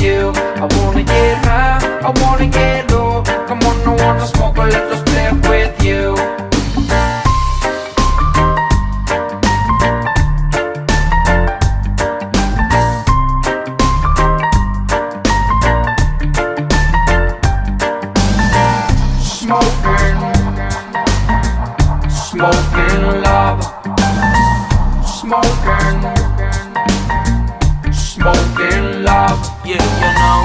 you. I wanna get high, I wanna get low. Come on, I wanna smoke a little spliff with you. Smoking love, smoking love. Yeah, you know.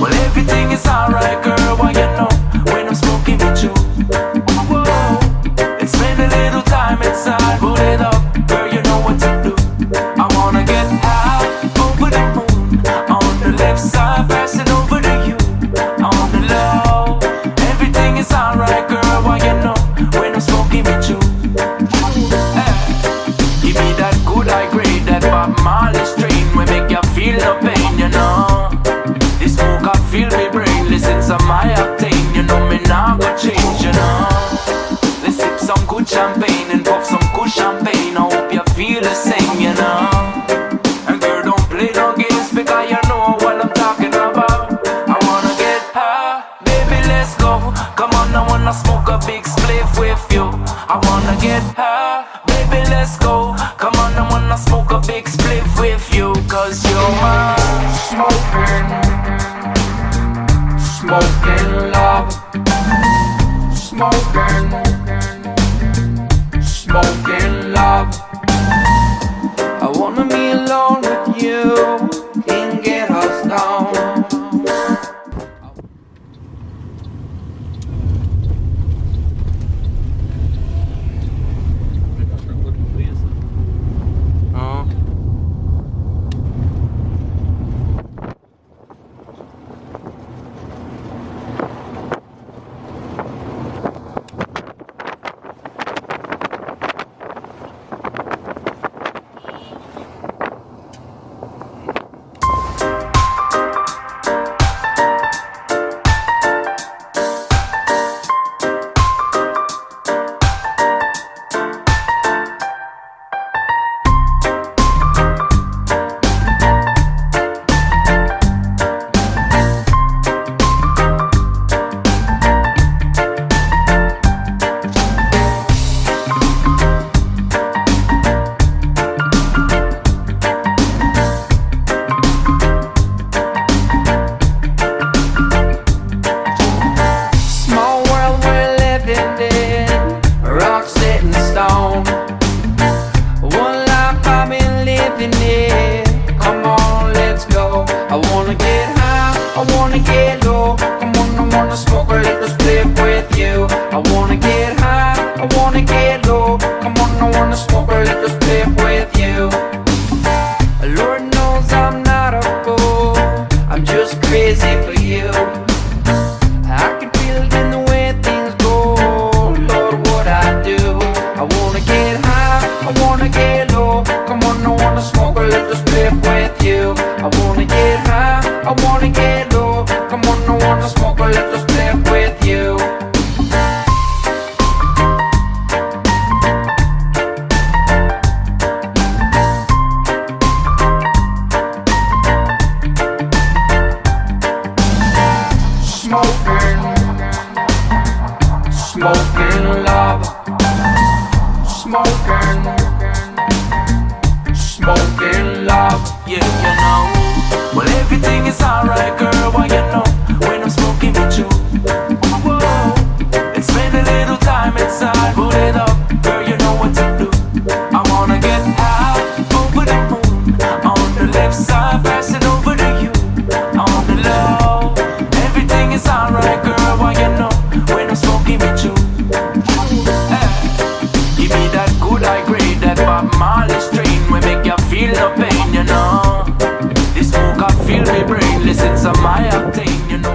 Well, everything is alright, girl. Why you know when I'm smoking with you? Whoa, and spend a little time inside. Roll it up, girl. You know what to do. I wanna get high over the moon on the left side, passing over to you on the low. Everything is alright, girl. Why you know when I'm smoking with you? Give me that good high grade, that Bob Marley strain, we make you feel no pain, you know. This smoke I feel me brain, listen to my octane, you know me now go change, you know. Let's sip some good champagne and pop some good champagne, I hope you feel the same, you know. And girl, don't play no games because you know what I'm talking about. I wanna get high, baby, let's go. Come on, I wanna smoke a big spliff with you. I wanna get high, baby, let's go. Come on, I wanna smoke a big spliff with you. Cause you're my smoking love, smoking love. I wanna be alone with you and get us down. Smoking love, smoking love. Yeah, you know. Well, everything is alright, girl. Why you know when I'm smoking with you? Whoa, and spend a little time inside. Roll it up, girl. You know what to do. I wanna get high over the moon on the left side, passing over to you on the low. Everything is alright, girl. Why you know when I'm smoking with you? Give me that good high grade, that Bob Marley strain, we make you feel no pain, you know. This smoke I feel me brain, listen to my octane, you know.